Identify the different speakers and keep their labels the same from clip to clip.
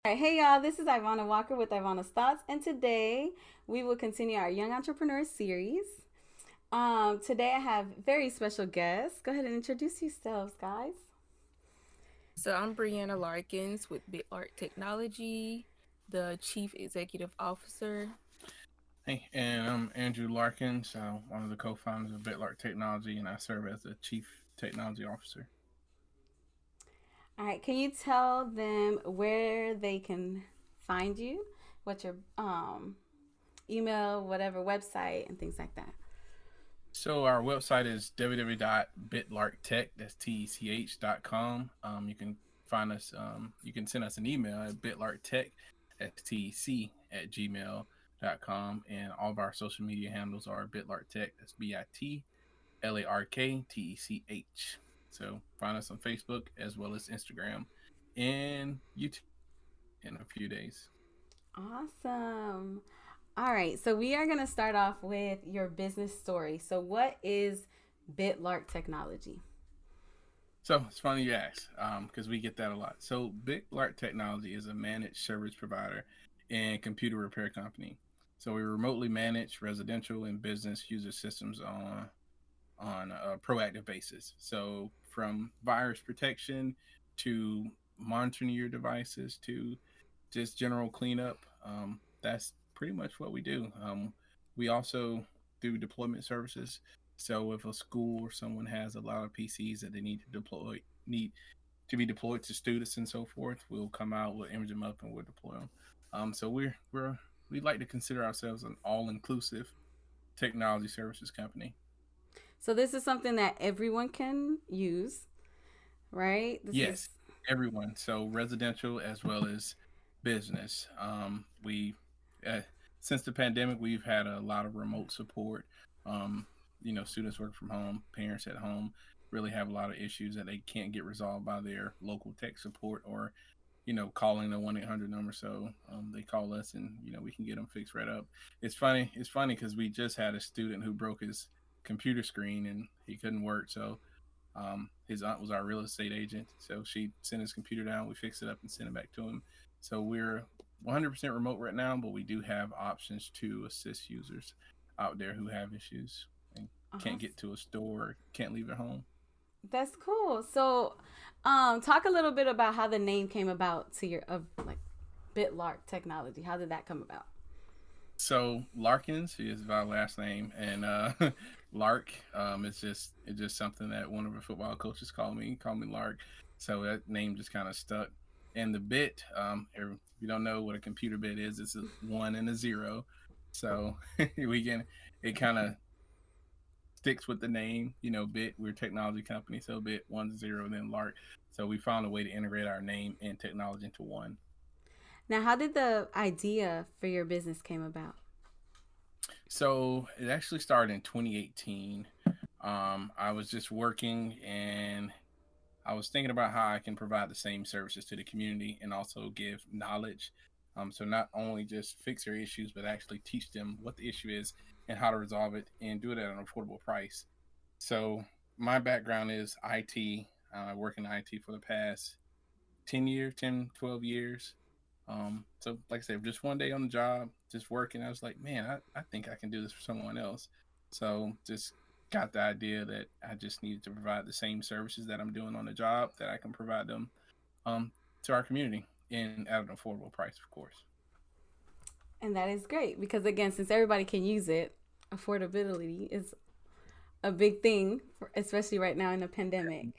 Speaker 1: All right, hey y'all, this is Ivana Walker with Ivana's Thoughts, and today we will continue our Young Entrepreneur series. Today I have very special guests. Go ahead and introduce yourselves, guys.
Speaker 2: So I'm Brianna Larkins with BitLark Technology, the Chief Executive Officer.
Speaker 3: Hey, and I'm Andrew Larkins, one of the co-founders of BitLark Technology, and I serve as the Chief Technology Officer.
Speaker 1: All right, can you tell them where they can find you? What's your email, whatever, website, and things like that?
Speaker 3: So our website is www.bitlarktech, that's tech.com. You can find us, you can send us an email at bitlarktech, that's tec at gmail.com. And all of our social media handles are bitlarktech, that's BITLARKTECH. So find us on Facebook as well as Instagram and YouTube in a few days.
Speaker 1: Awesome. All right, so we are going to start off with your business story. So, what is BitLark Technology?
Speaker 3: So it's funny you ask, because we get that a lot. So BitLark Technology is a managed service provider and computer repair company. So we remotely manage residential and business user systems on a proactive basis. So from virus protection to monitoring your devices to just general cleanup, that's pretty much what we do. We also do deployment services. So if a school or someone has a lot of PCs that they need to be deployed to students and so forth, we'll come out, we'll image them up, and we'll deploy them. So we like to consider ourselves an all-inclusive technology services company.
Speaker 1: So, this is something that everyone can use, right? This is
Speaker 3: Yes, everyone. So residential as well as business. We uh, Since the pandemic, we've had a lot of remote support. Um, Students work from home, parents at home really have a lot of issues that they can't get resolved by their local tech support or calling the 1-800 number. So they call us, and we can get them fixed right up. It's funny because we just had a student who broke his computer screen and he couldn't work. So his aunt was our real estate agent, so she sent his computer down. We fixed it up and sent it back to him. So we're 100% remote right now, but we do have options to assist users out there who have issues and can't
Speaker 1: awesome.
Speaker 3: get to a store, can't leave their home.
Speaker 1: That's cool. So, talk a little bit about how the name came about to your of like BitLark Technology. How did that come about?
Speaker 3: So Larkins is my last name, and Lark, it's just something that one of the football coaches called me Lark. So that name just kind of stuck. And the bit, if you don't know what a computer bit is, it's a one and a zero. So we can it kind of sticks with the name. Bit, we're a technology company, so bit 1 0, then Lark. So we found a way to integrate our name and technology into one.
Speaker 1: Now, how did the idea for your business came about?
Speaker 3: So it actually started in 2018. I was just working and I was thinking about how I can provide the same services to the community and also give knowledge. So not only just fix their issues, but actually teach them what the issue is and how to resolve it and do it at an affordable price. So my background is IT. I work in IT for the past 10 years, 10, 12 years. So like I said, just one day on the job, just working, I was like, man, I think I can do this for someone else. So just got the idea that I just needed to provide the same services that I'm doing on the job that I can provide them um, to our community and at an affordable price, of course.
Speaker 1: And that is great because again, since everybody can use it, affordability is a big thing, especially right now in the pandemic.
Speaker 3: Definitely.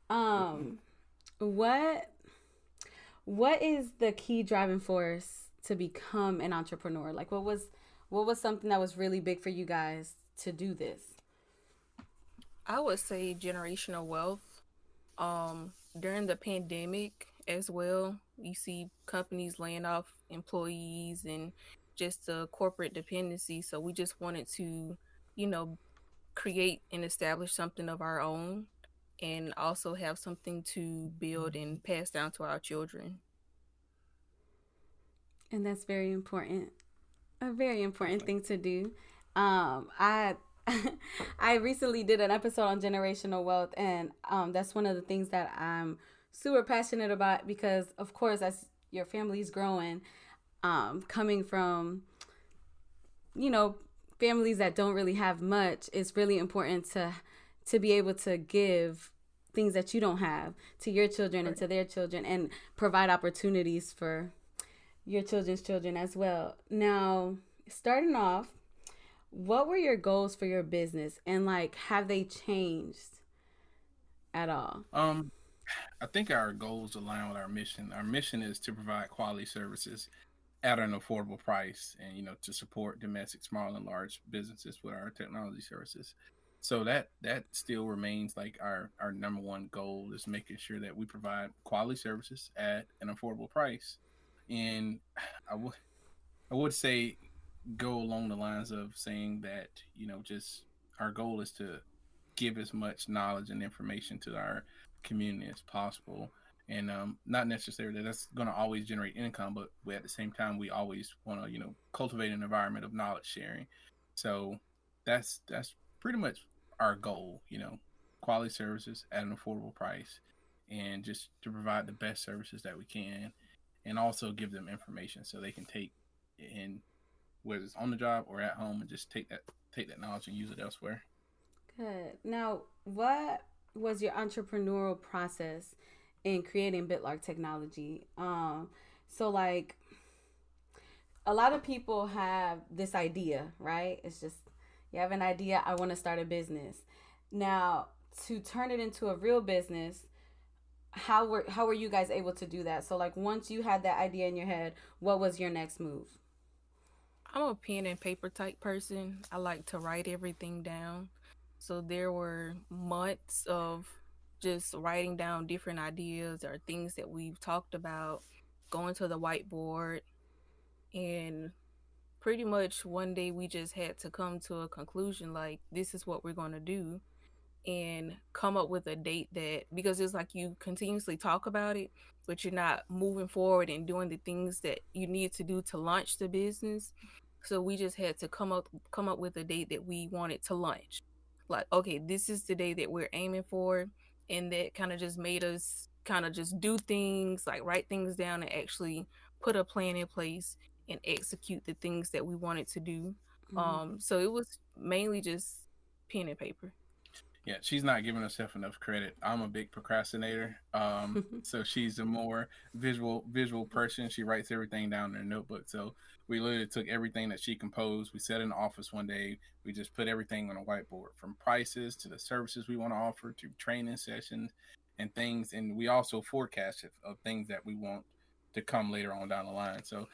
Speaker 1: Um, what what is the key driving force to become an entrepreneur? Like, what was something that was really big for you guys to do this?
Speaker 2: I would say generational wealth. During the pandemic as well, you see companies laying off employees and just the corporate dependency. So we just wanted to, you know, create and establish something of our own and also have something to build and pass down to our children.
Speaker 1: And that's very important. A very important
Speaker 3: Definitely.
Speaker 1: thing to do. I I recently did an episode on generational wealth, and that's one of the things that I'm super passionate about because, of course, as your family's growing, coming from, you know, families that don't really have much, it's really important to be able to give things that you don't have to your children and
Speaker 3: Right.
Speaker 1: to their children, and provide opportunities for your children's children as well. Now, starting off, what were your goals for your business, and like have they changed at all?
Speaker 3: Um, I think our goals align with our mission. Our mission is to provide quality services at an affordable price, and to support domestic small and large businesses with our technology services. So that still remains like our number one goal, is making sure that we provide quality services at an affordable price. And I would I would say go along the lines of saying that, just our goal is to give as much knowledge and information to our community as possible. And not necessarily that's going to always generate income, but at the same time, we always want to, cultivate an environment of knowledge sharing. So that's pretty much our goal, quality services at an affordable price, and just to provide the best services that we can, and also give them information so they can take in, whether it's on the job or at home, and just take that knowledge and use it elsewhere.
Speaker 1: Good. Now, what was your entrepreneurial process in creating BitLark Technology? So like a lot of people have this idea, right? It's just you have an idea, I want to start a business. Now, to turn it into a real business, how were you guys able to do that? So like once you had that idea in your head, what was your next move?
Speaker 2: I'm a pen and paper type person. I like to write everything down. So there were months of just writing down different ideas or things that we've talked about, going to the whiteboard, and pretty much one day we just had to come to a conclusion like, this is what we're going to do, and come up with a date, that because it's like you continuously talk about it, but you're not moving forward and doing the things that you need to do to launch the business. So we just had to come up with a date that we wanted to launch. Like, okay, this is the day that we're aiming for, and that kind of just made us kind of just do things, like write things down and actually put a plan in place and execute the things that we wanted to do. So it was mainly just pen and paper.
Speaker 3: Yeah, she's not giving herself enough credit. I'm a big procrastinator. So she's a more visual person. She writes everything down in her notebook. So we literally took everything that she composed. We sat in the office one day. We just put everything on a whiteboard, from prices to the services we want to offer to training sessions and things. And we also forecast of things that we want to come later on down the line. So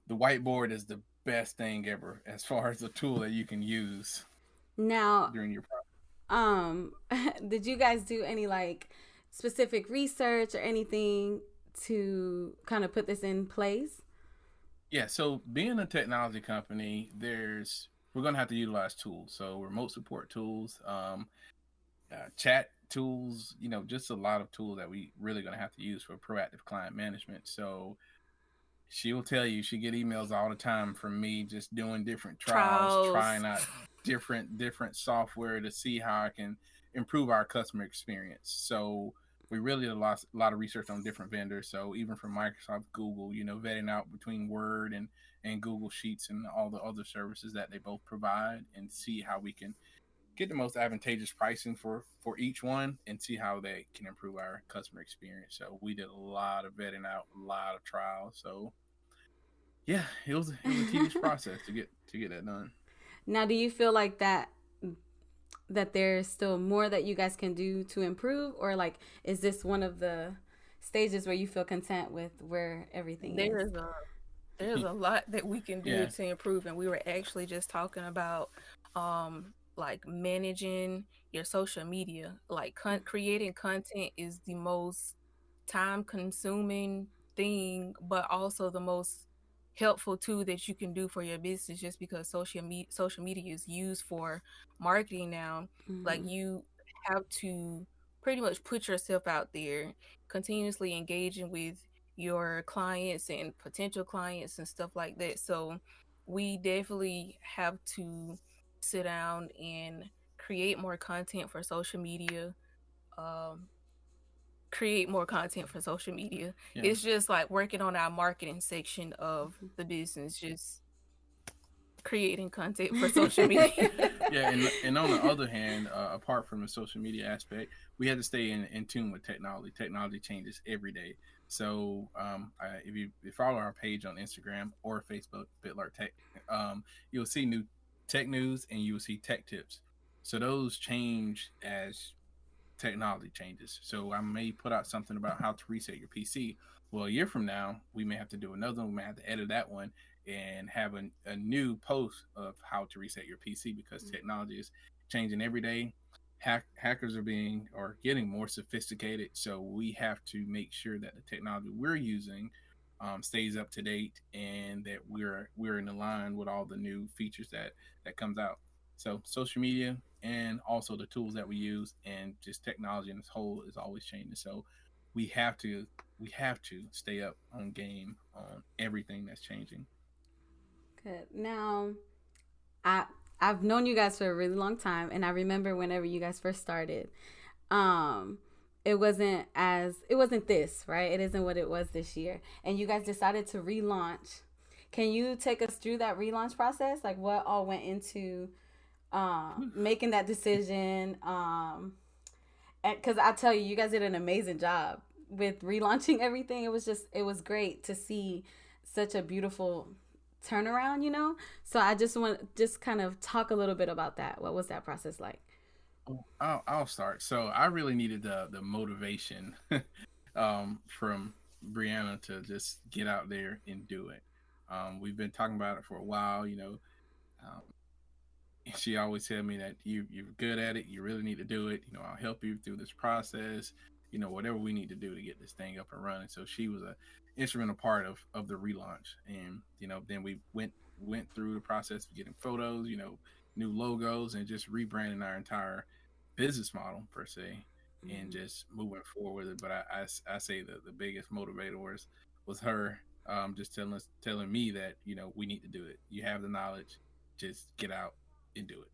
Speaker 3: the whiteboard is the best thing ever as far as a tool that you can use
Speaker 1: Now,
Speaker 3: during your process.
Speaker 1: Um, did you guys do any like specific research or anything to kind of put this in place?
Speaker 3: Yeah, so being a technology company, we're gonna have to utilize tools. So remote support tools, chat tools, just a lot of tools that we really gonna have to use for proactive client management. So she will tell you she get emails all the time from me, just doing different trials,
Speaker 2: Trials.
Speaker 3: trying out different software to see how I can improve our customer experience. So we really did a lot of research on different vendors. So even from Microsoft, Google, vetting out between Word and Google Sheets and all the other services that they both provide, and see how we can get the most advantageous pricing for each one, and see how they can improve our customer experience. So we did a lot of vetting out, a lot of trials. So yeah, it was a tedious process to get that done.
Speaker 1: Now, do you feel like that there's still more that you guys can do to improve, or like is this one of the stages where you feel content with where everything is?
Speaker 2: There's a there's a lot that we can do
Speaker 3: Yeah.
Speaker 2: to improve, and we were actually just talking about like managing your social media. Like creating content is the most time consuming thing, but also the most helpful tool that you can do for your business, just because social media is used for marketing now. Like,
Speaker 1: Mm-hmm.
Speaker 2: you have to pretty much put yourself out there, continuously engaging with your clients and potential clients and stuff like that. So we definitely have to sit down and create more content for social media, um, create more content for social media.
Speaker 3: Yeah.
Speaker 2: It's just like working on our marketing section of the business, just creating content for social media.
Speaker 3: Yeah, and on the other hand, apart from the social media aspect, we had to stay in tune with technology. Technology changes every day. So if you follow our page on Instagram or Facebook, BitLark Tech, you'll see new tech news and you'll see tech tips. So those change as technology changes. So I may put out something about how to reset your PC. Well, a year from now, we may have to do another one. We may have to edit that one and have a new post of how to reset your PC because technology is changing every day. Hackers are being or getting more sophisticated. So we have to make sure that the technology we're using stays up to date and that we're in line with all the new features that comes out. So social media and also the tools that we use and just technology in its whole is always changing. So we have to we have to stay up on game on everything that's changing.
Speaker 1: Good. Now, I I've known you guys for a really long time, and I remember whenever you guys first started, um, it wasn't this, right? It isn't what it was this year, and you guys decided to relaunch. Can you take us through that relaunch process? Like what all went into making that decision? Because I tell you, you guys did an amazing job with relaunching everything. It was great to see such a beautiful turnaround, you know? So I just want just kind of talk a little bit about that. What was that process like?
Speaker 3: I'll start. So I really needed the motivation from Brianna to just get out there and do it. We've been talking about it for a while. Um, she always tell me that you're good at it. You really need to do it. I'll help you through this process. Whatever we need to do to get this thing up and running. So she was a instrumental part of the relaunch, and then we went through the process of getting photos, new logos, and just rebranding our entire business model per se, and
Speaker 1: Mm-hmm.
Speaker 3: just moving forward with it. But I say that the biggest motivator was her, just telling me that we need to do it. You have the knowledge, just get out and do it.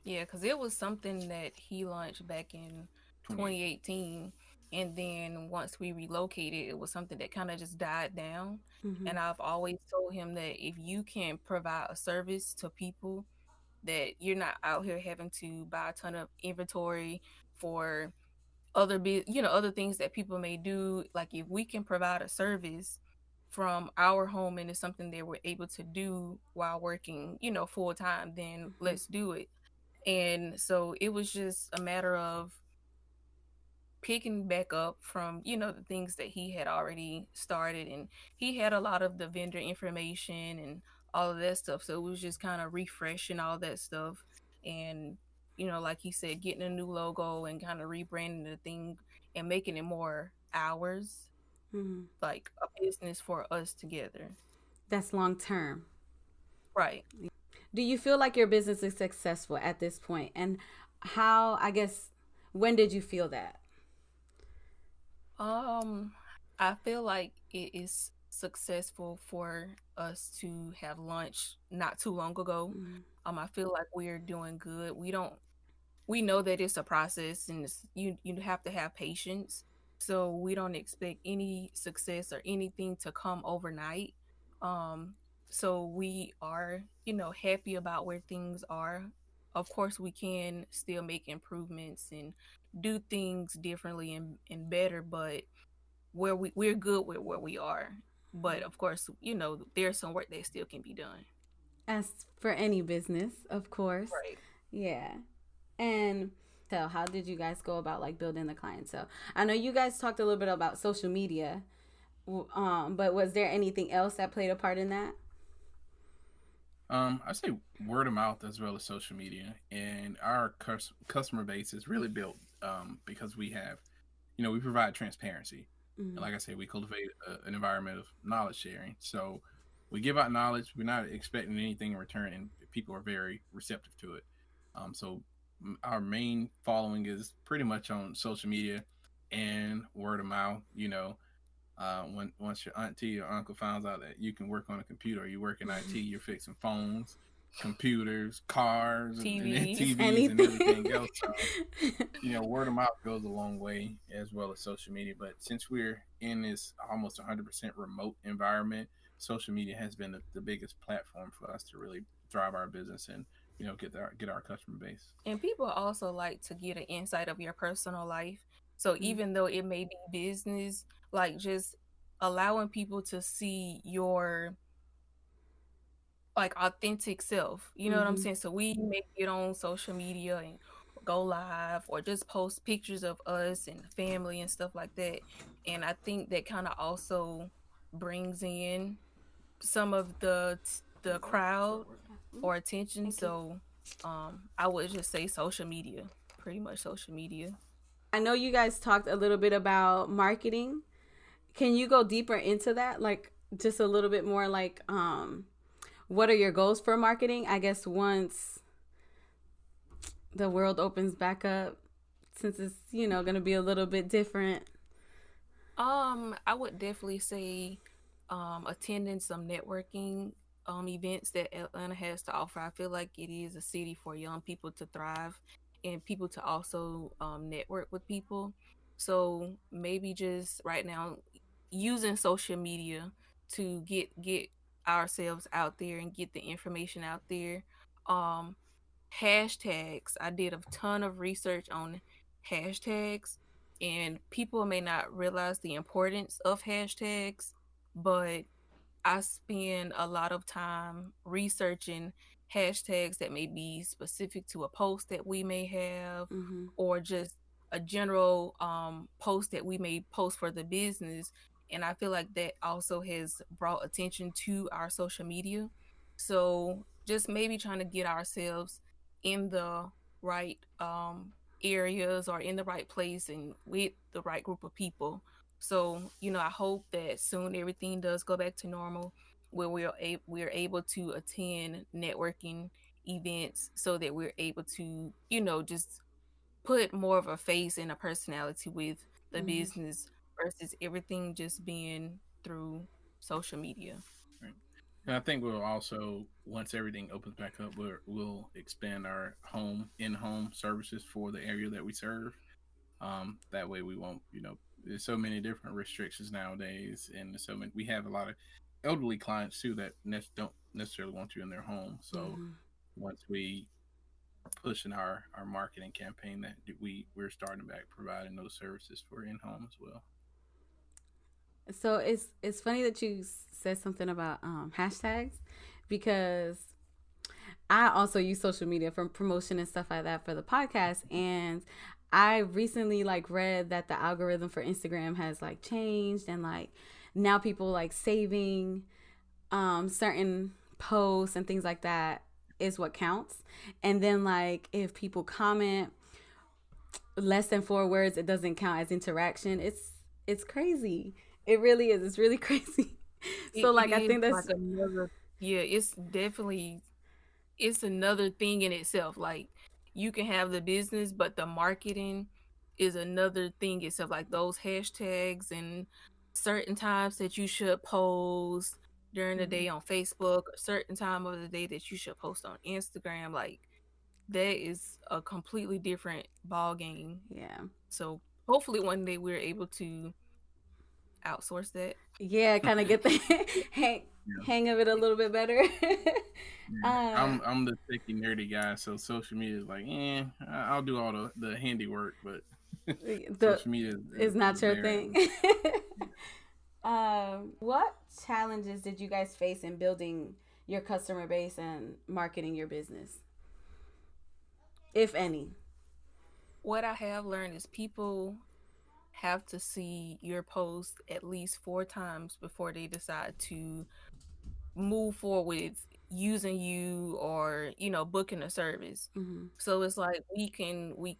Speaker 2: Yeah, because it was something that he launched back in
Speaker 3: 28.
Speaker 2: 2018. And then once we relocated, it was something that kind of just died down.
Speaker 1: Mm-hmm.
Speaker 2: And I've always told him that if you can provide a service to people, that you're not out here having to buy a ton of inventory for other things that people may do. Like if we can provide a service from our home and it's something that we're able to do while working, full time, then
Speaker 1: Mm-hmm.
Speaker 2: let's do it. And so it was just a matter of picking back up from, the things that he had already started. And he had a lot of the vendor information and all of that stuff. So it was just kind of refreshing all that stuff. And, like he said, getting a new logo and kind of rebranding the thing and making it more ours,
Speaker 1: Mm-hmm.
Speaker 2: like a business for us together.
Speaker 1: That's long term.
Speaker 2: Right.
Speaker 1: Do you feel like your business is successful at this point? And how, I guess, when did you feel that?
Speaker 2: Um, I feel like it is successful for us to have lunch not too long ago.
Speaker 1: Mm-hmm.
Speaker 2: I feel like we're doing good. We know that it's a process and you have to have patience. So we don't expect any success or anything to come overnight. Um, so we are, happy about where things are. Of course, we can still make improvements and do things differently and better, but we're good with where we are. But of course, there's some work that still can be done.
Speaker 1: As for any business, of course.
Speaker 2: Right.
Speaker 1: Yeah. And tell, how did you guys go about like building the clientele? I know you guys talked a little bit about social media, but was there anything else that played a part in that?
Speaker 3: I say word of mouth as well as social media, and our customer base is really built because we provide transparency, and
Speaker 1: Mm-hmm.
Speaker 3: like I said, we cultivate an environment of knowledge sharing. So we give out knowledge. We're not expecting anything in return, and people are very receptive to it. So our main following is pretty much on social media and word of mouth. When once your auntie or uncle finds out that you can work on a computer or you work in IT, you're fixing phones. computers, cars, and
Speaker 2: TVs.
Speaker 1: It's
Speaker 3: TVs and
Speaker 1: anything.
Speaker 3: everything else. So, word of mouth goes a long way as well as social media. But since we're in this almost 100% remote environment, social media has been the biggest platform for us to really drive our business and get our customer base.
Speaker 2: And people also like to get an insight of your personal life. So
Speaker 1: Mm,
Speaker 2: even though it may be business, like just allowing people to see your like authentic self. You know what I'm
Speaker 1: mm-hmm.
Speaker 2: saying? So we may get on social media and go live or just post pictures of us and family and stuff like that. And I think that kind of also brings in some of the crowd
Speaker 1: Mm,
Speaker 2: or attention.
Speaker 1: thank you.
Speaker 2: So I would just say social media, pretty much social media.
Speaker 1: I know you guys talked a little bit about marketing. Can you go deeper into that? Like just a little bit more like what are your goals for marketing? I guess once the world opens back up, since it's, going to be a little bit different.
Speaker 2: I would definitely say attending some networking events that Atlanta has to offer. I feel like it is a city for young people to thrive and people to also network with people. So maybe just right now using social media to get ourselves out there and get the information out there. Um Hashtags. I did a ton of research on hashtags, and people may not realize the importance of hashtags, but I spend a lot of time researching hashtags that may be specific to a post that we may have,
Speaker 1: Mm-hmm.
Speaker 2: or just a general post that we may post for the business. And I feel like that also has brought attention to our social media. So just maybe trying to get ourselves in the right areas or in the right place and with the right group of people. So, I hope that soon everything does go back to normal where we're able to attend networking events so that we're able to, just put more of a face and a personality with the
Speaker 1: Mm-hmm.
Speaker 2: business versus everything just being through social media.
Speaker 3: Right. And I think we'll also, once everything opens back up, we'll expand our in-home services for the area that we serve. That way we won't, there's so many different restrictions nowadays, and so many, we have a lot of elderly clients too that don't necessarily want you in their home. So
Speaker 1: Mm-hmm.
Speaker 3: once we are pushing our marketing campaign, that we're starting back providing those services for in-home as well.
Speaker 1: So it's funny that you said something about hashtags because I also use social media for promotion and stuff like that for the podcast. And I recently like read that the algorithm for Instagram has like changed, and like now people like saving certain posts and things like that is what counts. And then like if people comment less than 4 words, it doesn't count as interaction. It's crazy. It really is. It's really crazy. So
Speaker 2: It
Speaker 1: like I
Speaker 2: is
Speaker 1: think
Speaker 2: like
Speaker 1: that's
Speaker 2: another, yeah, it's another thing in itself. Like you can have the business, but the marketing is another thing itself. Like those hashtags and certain times that you should post during the day on Facebook, a certain time of the day that you should post on Instagram. Like that is a completely different ball game.
Speaker 1: yeah.
Speaker 2: So hopefully one day we're able to outsource that.
Speaker 1: Yeah, kind of get the hang
Speaker 3: Yeah.
Speaker 1: hang of it a little bit better.
Speaker 3: Yeah.
Speaker 1: uh
Speaker 3: I'm the techie nerdy guy, so social media is like, I'll do all the handiwork, but
Speaker 1: the
Speaker 3: social media
Speaker 1: is not
Speaker 3: is
Speaker 1: your
Speaker 3: there.
Speaker 1: thing. What challenges did you guys face in building your customer base and marketing your business, if any?
Speaker 2: What I have learned is people have to see your post at least 4 times before they decide to move forward with using you or booking a service.
Speaker 1: Mm-hmm.
Speaker 2: So it's like we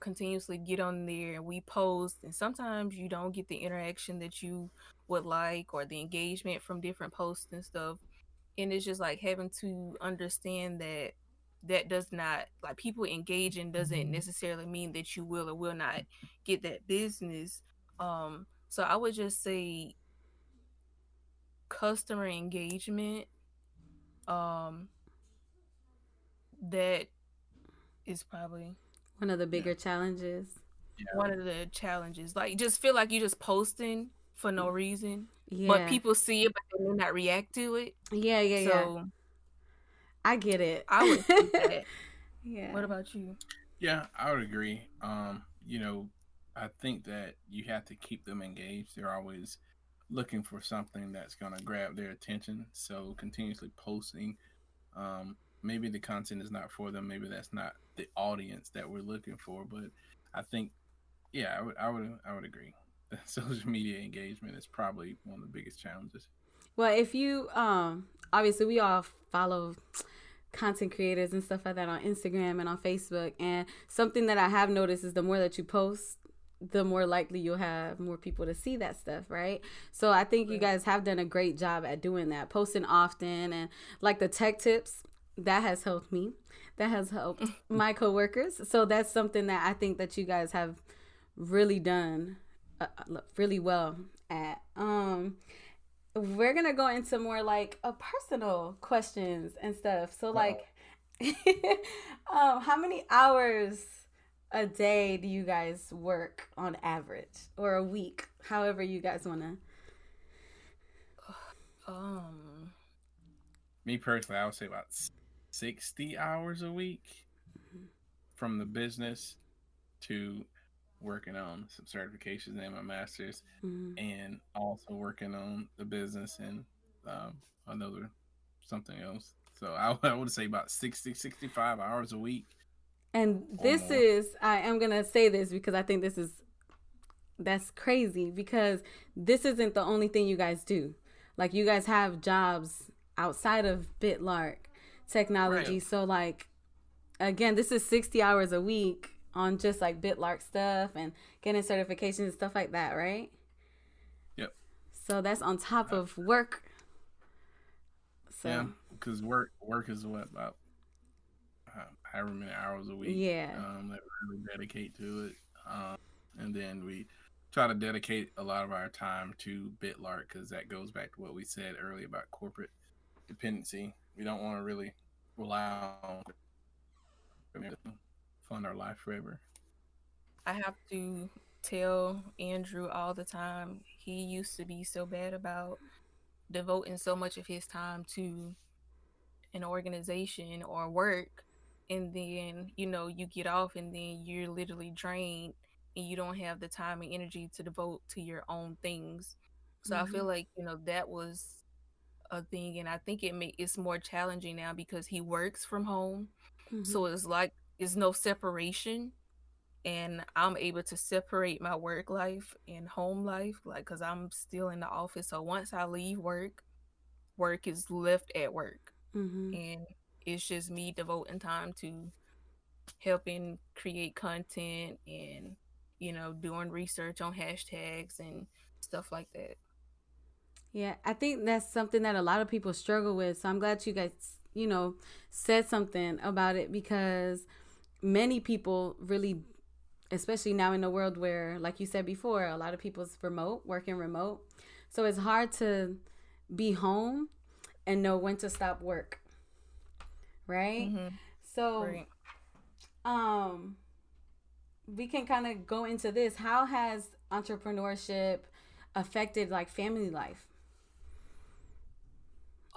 Speaker 2: continuously get on there and we post, and sometimes you don't get the interaction that you would like or the engagement from different posts and stuff. And it's just like having to understand that that does not, like, people engaging doesn't necessarily mean that you will or will not get that business. So I would just say customer engagement, um that is probably
Speaker 1: One of the
Speaker 3: Yeah.
Speaker 1: bigger challenges.
Speaker 3: Yeah.
Speaker 2: one of the challenges. Like, just feel like you're just posting for no reason, but
Speaker 1: Yeah.
Speaker 2: people see it, but they may not react to it.
Speaker 1: Yeah, yeah, yeah.
Speaker 2: So
Speaker 1: I get it.
Speaker 2: I would say that.
Speaker 1: Yeah.
Speaker 2: What about you?
Speaker 3: Yeah, I would agree. I think that you have to keep them engaged. They're always looking for something that's going to grab their attention. So continuously posting. Maybe the content is not for them. Maybe that's not the audience that we're looking for. But I think, yeah, I would agree. Social media engagement is probably one of the biggest challenges.
Speaker 1: Well, if you obviously we all follow content creators and stuff like that on Instagram and on Facebook, and something that I have noticed is the more that you post, the more likely you'll have more people to see that stuff, right? So I think you
Speaker 2: Right.
Speaker 1: guys have done a great job at doing that, posting often, and like the tech tips that has helped me, that has helped my coworkers. So that's something that I think that you guys have really done really well at. We're gonna go into more like a personal questions and stuff. So
Speaker 3: Uh-oh.
Speaker 1: like, how many hours a day do you guys work on average, or a week, however you guys wanna?
Speaker 2: Um,
Speaker 3: Me personally, I would say about 60 hours a week from the business to working on some certifications and my master's,
Speaker 1: Mm.
Speaker 3: and also working on the business and um, another something else. So I would say about 60, 65 hours a week
Speaker 1: And
Speaker 3: or
Speaker 1: this
Speaker 3: more.
Speaker 1: is, I am gonna say this because I think this is that's crazy because this isn't the only thing you guys do. Like you guys have jobs outside of BitLark
Speaker 3: Right.
Speaker 1: technology. So like again, this is 60 hours a week on just like BitLark stuff and getting certifications and stuff like that, right?
Speaker 3: Yep.
Speaker 1: So that's on top
Speaker 3: Uh,
Speaker 1: of work.
Speaker 3: yeah.
Speaker 1: So,
Speaker 3: Because work is what about however many hours a week
Speaker 1: yeah.
Speaker 3: that we really dedicate to it, and then we try to dedicate a lot of our time to BitLark because that goes back to what we said earlier about corporate dependency. We don't want to really rely on to fund our life forever.
Speaker 2: I have to tell Andrew all the time. He used to be so bad about devoting so much of his time to an organization or work, and then you get off and then you're literally drained and you don't have the time and energy to devote to your own things. So I
Speaker 1: Mm-hmm.
Speaker 2: feel like that was a thing, and I think it's more challenging now because he works from home,
Speaker 1: Mm-hmm.
Speaker 2: so it's like it's no separation, and I'm able to separate my work life and home life, like, because I'm still in the office. So once I leave work, work is left at work,
Speaker 1: Mm-hmm.
Speaker 2: and it's just me devoting time to helping create content and doing research on hashtags and stuff like that.
Speaker 1: Yeah, I think that's something that a lot of people struggle with. So I'm glad you guys, said something about it because many people really, especially now in a world where, like you said before, a lot of people's remote, working remote. So it's hard to be home and know when to stop work, right?
Speaker 2: Mm-hmm.
Speaker 1: So,
Speaker 2: Right.
Speaker 1: um, we can kind of go into this. How has entrepreneurship affected like family life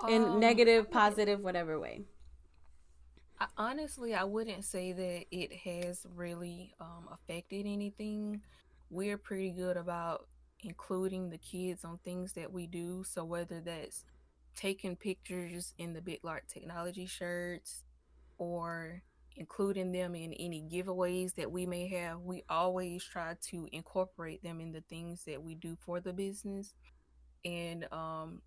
Speaker 1: in
Speaker 2: I
Speaker 1: negative,
Speaker 2: wouldn't
Speaker 1: positive, whatever way?
Speaker 2: honestly, I wouldn't say that it has really affected anything. We're pretty good about including the kids on things that we do. So whether that's taking pictures in the BitLark Technology shirts or including them in any giveaways that we may have, we always try to incorporate them in the things that we do for the business. And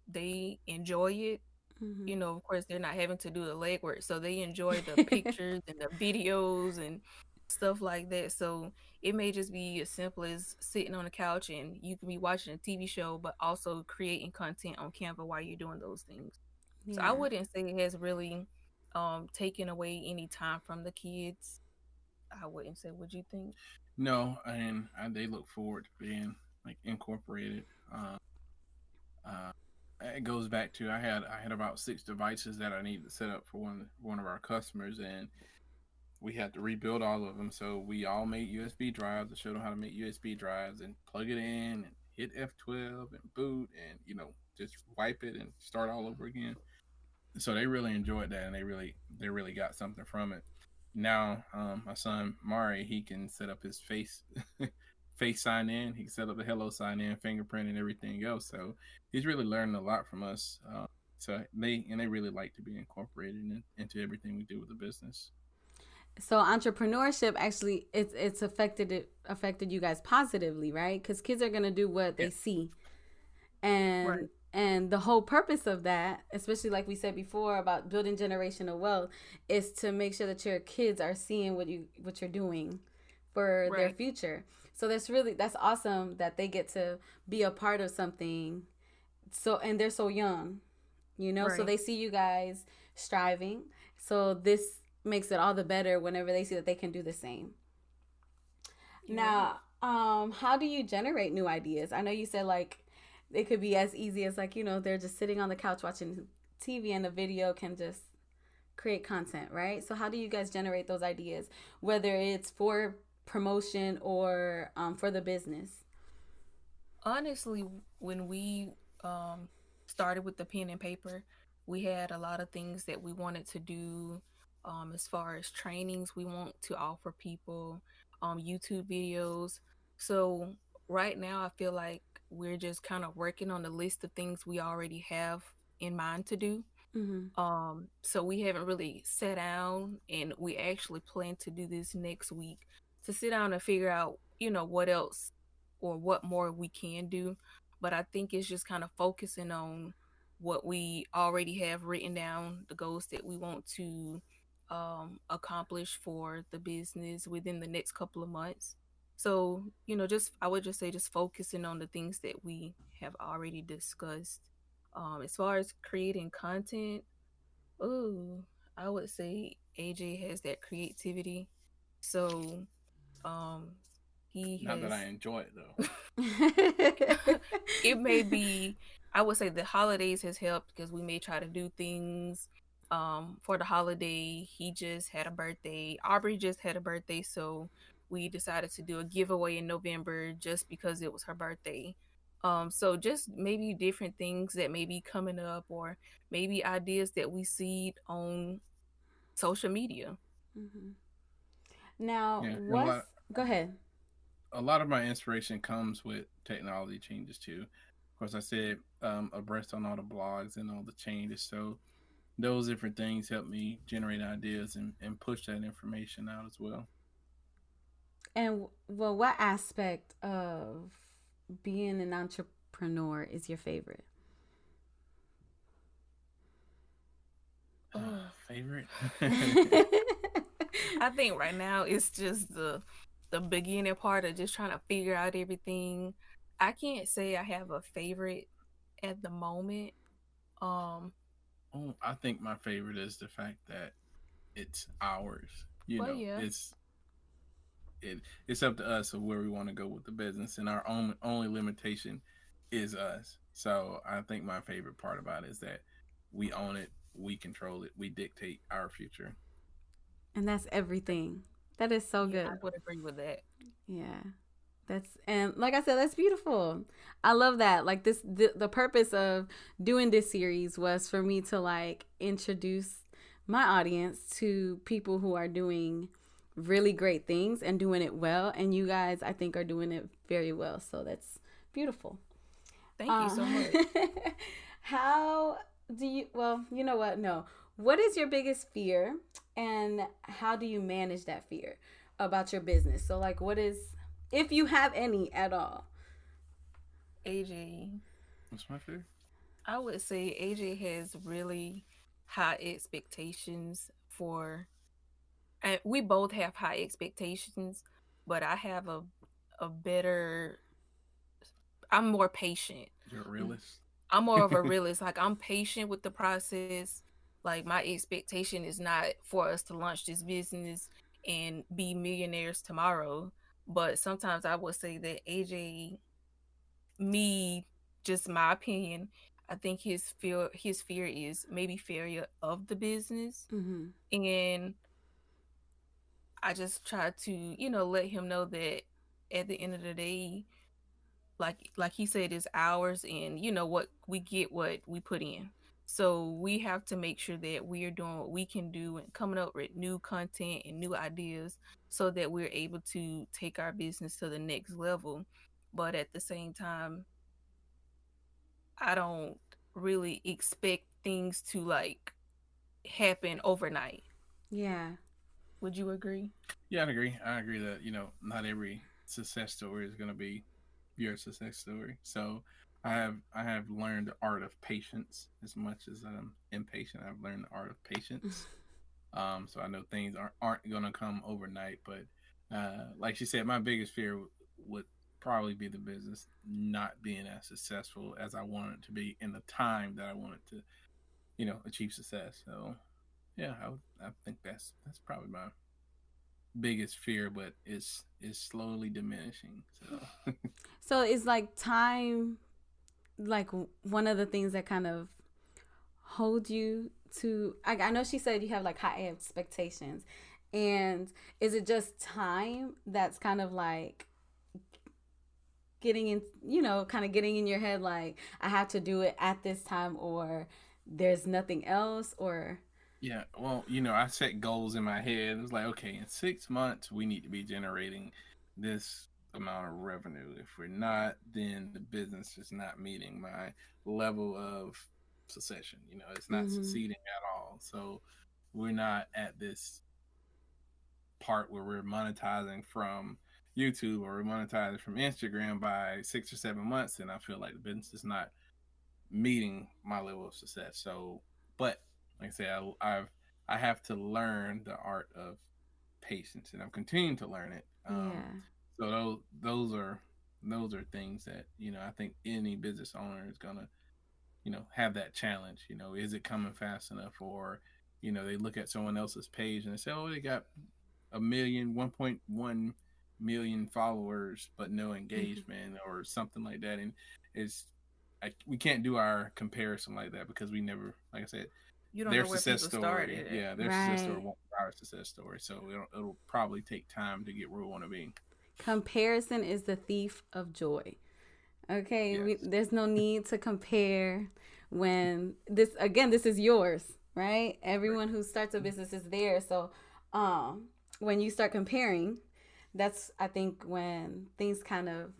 Speaker 2: they enjoy it.
Speaker 1: Mm-hmm.
Speaker 2: Of course, they're not having to do the legwork, so they enjoy the pictures and the videos and stuff like that. So it may just be as simple as sitting on the couch and you can be watching a TV show, but also creating content on Canva while you're doing those things. So I
Speaker 1: Yeah.
Speaker 2: wouldn't say it has really taken away any time from the kids. I wouldn't say. Would you think?
Speaker 3: No, and they look forward to being like incorporated. Uh, it goes back to I had about 6 devices that I needed to set up for one of our customers, and we had to rebuild all of them. So we all made USB drives to show them how to make USB drives and plug it in and hit F12 and boot and just wipe it and start all over again. So they really enjoyed that, and they really got something from it. Now, my son Mari, he can set up his face face sign in. He can set up the hello sign in, fingerprint, and everything else. So he's really learning a lot from us. So they really like to be incorporated into everything we do with the business.
Speaker 1: So entrepreneurship actually it's affected you guys positively, right? Because kids are gonna do what
Speaker 3: Yeah,
Speaker 1: they see,
Speaker 2: Right.
Speaker 1: and the whole purpose of that, especially like we said before about building generational wealth, is to make sure that your kids are seeing what you're doing for their
Speaker 2: Right.
Speaker 1: future. So that's awesome that they get to be a part of something. So and they're so young, so
Speaker 2: Right.
Speaker 1: they see you guys striving. So this makes it all the better whenever they see that they can do the same.
Speaker 2: Yeah.
Speaker 1: Now, how do you generate new ideas? I know you said like it could be as easy as like, they're just sitting on the couch watching TV and a video can just create content, right? So how do you guys generate those ideas, whether it's for promotion or for the business?
Speaker 2: Honestly, when we um started with the pen and paper, we had a lot of things that we wanted to do, as far as trainings we want to offer people, YouTube videos. So right now I feel like we're just kind of working on the list of things we already have in mind to do.
Speaker 1: Mm-hmm.
Speaker 2: So we haven't really sat down, and we actually plan to do this next week to sit down and figure out, what else or what more we can do. But I think it's just kind of focusing on what we already have written down, the goals that we want to accomplish for the business within the next couple of months. So, just I would just say just focusing on the things that we have already discussed. As far as creating content, oh, I would say AJ has that creativity. So, um, he
Speaker 3: not that I
Speaker 2: has.
Speaker 3: enjoy it though.
Speaker 2: It may be, I would say the holidays has helped because we may try to do things for the holiday. He just had a birthday. Aubrey just had a birthday, so we decided to do a giveaway in November just because it was her birthday. So just maybe different things that may be coming up, or maybe ideas that we see on social media.
Speaker 1: Mm-hmm. Now,
Speaker 3: Yeah, and
Speaker 1: what's go ahead.
Speaker 3: a lot of my inspiration comes with technology changes too. Of course, I said abreast on all the blogs and all the changes. So those different things help me generate ideas and push that information out as well.
Speaker 1: And well, what aspect of being an entrepreneur is your favorite?
Speaker 2: Oh,
Speaker 3: Favorite?
Speaker 2: I think right now it's just the beginning part of just trying to figure out everything. I can't say I have a favorite at the moment. Um,
Speaker 3: Oh, I think my favorite is the fact that it's ours.
Speaker 2: but yeah,
Speaker 3: It it's up to us of where we want to go with the business, and our only limitation is us. So I think my favorite part about it is that we own it, we control it, we dictate our future.
Speaker 1: And that's everything. That is so
Speaker 2: yeah, I
Speaker 1: good.
Speaker 2: would agree with that.
Speaker 1: Yeah. And like I said, that's beautiful. I love that. Like the purpose of doing this series was for me to like introduce my audience to people who are doing really great things and doing it well. And you guys, I think, are doing it very well. So that's beautiful.
Speaker 2: Thank you so
Speaker 1: Um,
Speaker 2: much.
Speaker 1: how do you? Well, you know what? No. What is your biggest fear, and how do you manage that fear about your business? So, like, what is, if you have any at all?
Speaker 2: AJ,
Speaker 3: What's my favorite?
Speaker 2: I would say AJ has really high expectations for, and we both have high expectations, but I have a better, I'm more patient.
Speaker 3: You're a realist.
Speaker 2: I'm more of a realist. Like, I'm patient with the process. Like, my expectation is not for us to launch this business and be millionaires tomorrow. But sometimes I would say that AJ, me, just my opinion, I think his fear is maybe failure of the business.
Speaker 1: Mm-hmm.
Speaker 2: And I just try to, let him know that at the end of the day, like he said, it's ours, and what we put in. So we have to make sure that we are doing what we can do and coming up with new content and new ideas so that we're able to take our business to the next level. But at the same time, I don't really expect things to like happen overnight.
Speaker 1: Yeah.
Speaker 2: Would you agree?
Speaker 3: Yeah, I agree. I agree that not every success story is going to be your success story. So I have learned the art of patience as much as I'm impatient. I've learned the art of patience. So I know things aren't going to come overnight, but like she said, my biggest fear would probably be the business not being as successful as I want it to be in the time that I want it to, achieve success. So yeah, I think that's probably my biggest fear, but it's slowly diminishing. So
Speaker 1: So it's like time, like one of the things that kind of hold you to. I know she said you have like high expectations, and is it just time that's kind of like getting in, kind of getting in your head, like I have to do it at this time, or there's nothing else, or
Speaker 3: yeah, well, I set goals in my head. It's like, okay, in 6 months we need to be generating this amount of revenue. If we're not, then the business is not meeting my level of succession. It's not
Speaker 1: mm-hmm.
Speaker 3: succeeding at all. So we're not at this part where we're monetizing from YouTube or we're monetizing from Instagram by 6 or 7 months, and I feel like the business is not meeting my level of success. So, but like I said, I have to learn the art of patience, and I'm continuing to learn it.
Speaker 1: Yeah.
Speaker 3: So those are things that I think any business owner is gonna have that challenge. Is it coming fast enough, or they look at someone else's page and they say, oh, they got a million, 1.1 million followers, but no
Speaker 1: Mm-hmm.
Speaker 3: engagement or something like that. And it's we can't do our comparison like that because we never, like I said,
Speaker 2: You don't
Speaker 3: their
Speaker 2: know where
Speaker 3: success
Speaker 2: people
Speaker 3: story,
Speaker 2: started at.
Speaker 3: yeah, their success story
Speaker 1: Right.
Speaker 3: won't be our success story. So it'll probably take time to get where we want to be.
Speaker 1: Comparison is the thief of joy. Okay,
Speaker 3: Yes,
Speaker 1: there's no need to compare when this is yours, right?
Speaker 3: right.
Speaker 1: Everyone who starts a business is there. So, um, when you start comparing, that's I think when things kind of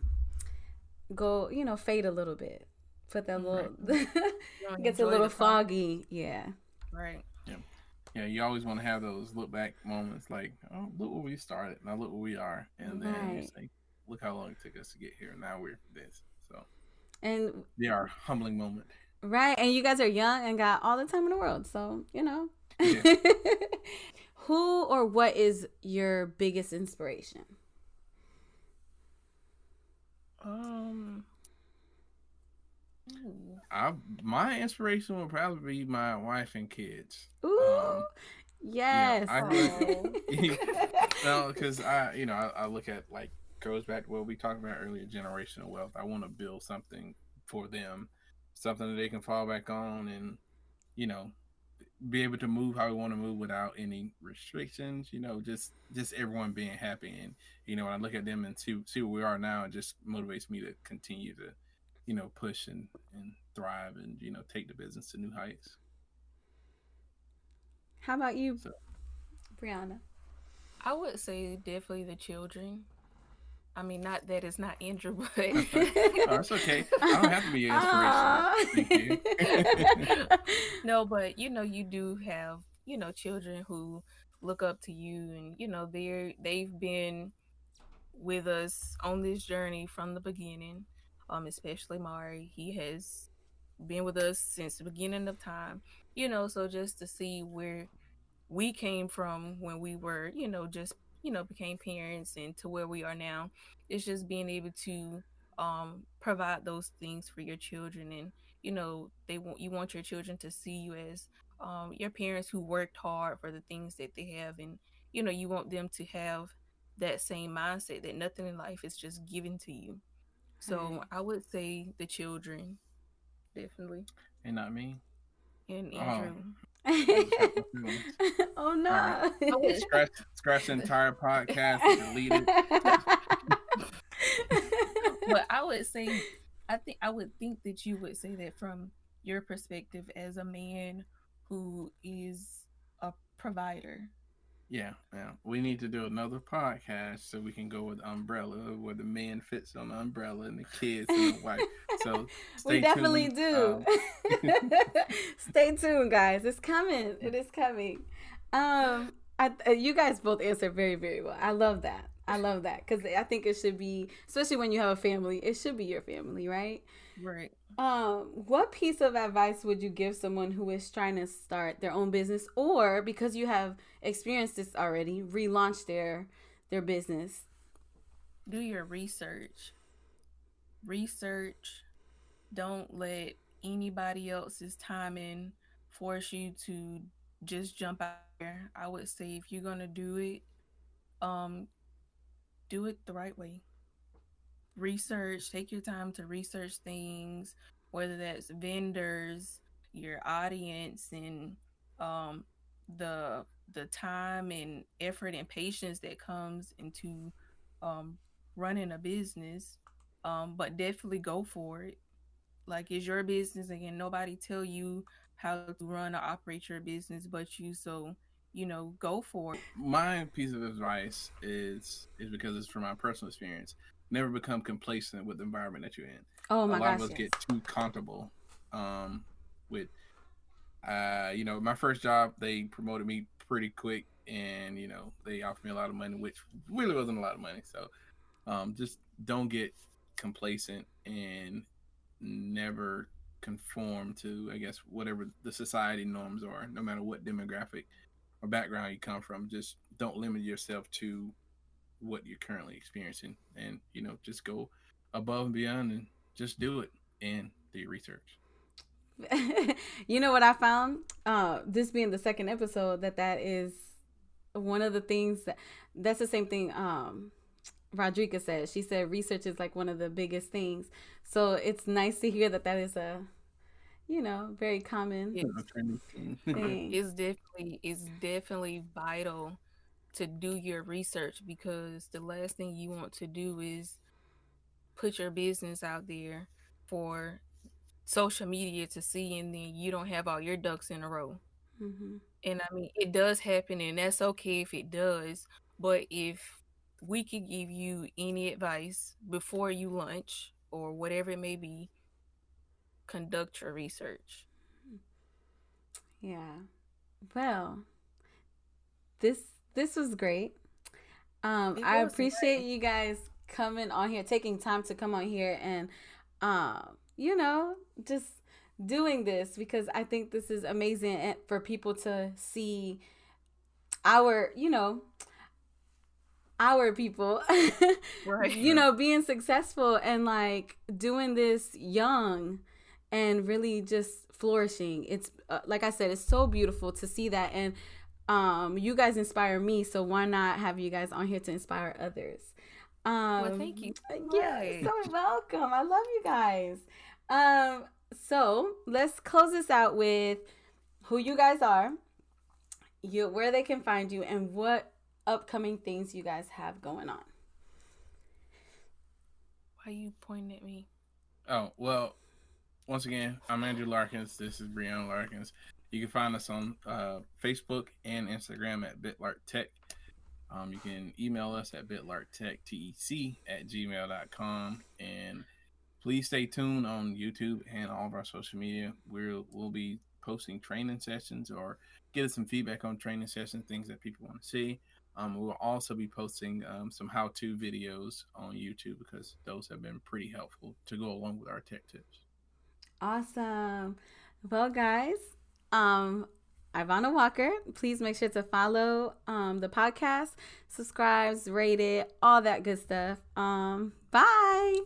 Speaker 1: go, fade a little bit. Put that
Speaker 3: Right.
Speaker 1: little
Speaker 2: You don't
Speaker 1: gets a
Speaker 2: enjoy
Speaker 1: little
Speaker 2: the process.
Speaker 1: foggy. Yeah.
Speaker 2: Right.
Speaker 3: Yeah. Yeah, you always want to have those look back moments like, oh, look where we started. Now look where we are. And then you
Speaker 1: Right.
Speaker 3: say, look how long it took us to get here. Now we're this. So
Speaker 1: And
Speaker 3: they are a humbling moment.
Speaker 1: right, and you guys are young and got all the time in the world, so
Speaker 3: Yeah.
Speaker 1: Who or what is your biggest inspiration?
Speaker 3: Um,
Speaker 2: Ooh.
Speaker 3: I my inspiration would probably be my wife and kids.
Speaker 1: Ooh, yes.
Speaker 3: I
Speaker 2: Oh.
Speaker 3: no, because I look at like goes back to what we talked about earlier, generational wealth. I want to build something for them, something that they can fall back on, and you know be able to move how we want to move without any restrictions. Just everyone being happy, and when I look at them and see where we are now, it just motivates me to continue to push and thrive and take the business to new heights.
Speaker 1: How about you,
Speaker 3: So
Speaker 1: Brianna?
Speaker 2: I would say definitely the children. I mean, not that it's not Andrew, but
Speaker 3: oh, it's okay. I don't have to be an inspiration.
Speaker 1: Aw.
Speaker 3: Thank you.
Speaker 2: no, but you do have, children who look up to you, and they've been with us on this journey from the beginning. Especially Mari. He has been with us since the beginning of time. So just to see where we came from when we were, just became parents, and to where we are now, it's just being able to provide those things for your children. And you want your children to see you as your parents who worked hard for the things that they have. And you want them to have that same mindset that nothing in life is just given to you. So
Speaker 1: Right.
Speaker 2: I would say the children. definitely.
Speaker 3: And not me.
Speaker 2: And
Speaker 3: Oh,
Speaker 2: Andrew.
Speaker 3: that just hurt my feelings.
Speaker 1: Oh
Speaker 3: All right.
Speaker 1: no.
Speaker 2: I would
Speaker 3: Scratch the entire podcast, delete it.
Speaker 2: but I would say I would think that you would say that from your perspective as a man who is a provider.
Speaker 3: Yeah, yeah. We need to do another podcast so we can go with umbrella, where the man fits on the umbrella and the kids and the wife. So
Speaker 1: We
Speaker 3: stay
Speaker 1: definitely
Speaker 3: tuned.
Speaker 1: do. Stay tuned, guys. It's coming. It is coming. You guys both answered very, very well. I love that. I love that because I think it should be, especially when you have a family, it should be your family, right?
Speaker 2: Right.
Speaker 1: What piece of advice would you give someone who is trying to start their own business, or because you have experienced this already, relaunch their business?
Speaker 2: Do your research. Research. Don't let anybody else's timing force you to just jump out there. I would say if you're gonna um, do it the right way. Research, take your time to research things, whether that's vendors, your audience, and um, the time and effort and patience that comes into um, running a business. But definitely go for it. Like it's your business, and can nobody tell you how to run or operate your business but you. So go for it.
Speaker 3: My piece of advice is because it's from my personal experience. Never become complacent with the environment that you're in.
Speaker 1: Oh
Speaker 3: A
Speaker 1: my
Speaker 3: lot of
Speaker 1: gosh,
Speaker 3: us
Speaker 1: yes.
Speaker 3: get too comfortable with my first job. They promoted me pretty quick, and they offered me a lot of money, which really wasn't a lot of money. So just don't get complacent and never conform to, I guess, whatever the society norms are, no matter what demographic or background you come from. Just don't limit yourself to what you're currently experiencing, and just go above and beyond and just do it and do your research.
Speaker 1: You know what I found? This being the second episode, that is one of the things that's the same thing. Rodrika said. She said research is like one of the biggest things. So it's nice to hear that is a very common
Speaker 2: It's
Speaker 1: thing.
Speaker 2: it's definitely vital to do your research because the last thing you want to do is put your business out there for social media to see and then you don't have all your ducks in a row.
Speaker 1: Hmm.
Speaker 2: And I mean, it does happen and that's okay if it does. But if we could give you any advice before you lunch or whatever it may be, conduct your research.
Speaker 1: Yeah. Well, this this was great.
Speaker 2: It
Speaker 1: I
Speaker 2: was
Speaker 1: appreciate
Speaker 2: great.
Speaker 1: you guys coming on here, taking time to come on here and just doing this because I think this is amazing for people to see our, our people,
Speaker 2: Right.
Speaker 1: being successful and like doing this young and really just flourishing. It's like I said, it's so beautiful to see that. And you guys inspire me, so why not have you guys on here to inspire others?
Speaker 2: Well, thank you so
Speaker 1: Yeah,
Speaker 2: much.
Speaker 1: so welcome. I love you guys. Um, so let's close this out with who you guys are, where they can find you, and what upcoming things you guys have going on.
Speaker 2: Why you pointing at me?
Speaker 3: Oh, well, once again, I'm Andrew Larkins. This is Brianna Larkins. You can find us on Facebook and Instagram at BitLark Tech. You can email us at bitlarktech@gmail.com. And please stay tuned on YouTube and all of our social media. We'll be posting training sessions or get us some feedback on training sessions, things that people want to see. We'll also be posting some how-to videos on YouTube because those have been pretty helpful to go along with our tech tips.
Speaker 1: Awesome. Well, guys, um, Ivana Walker, please make sure to follow the podcast, subscribe, rate it, all that good stuff. Bye.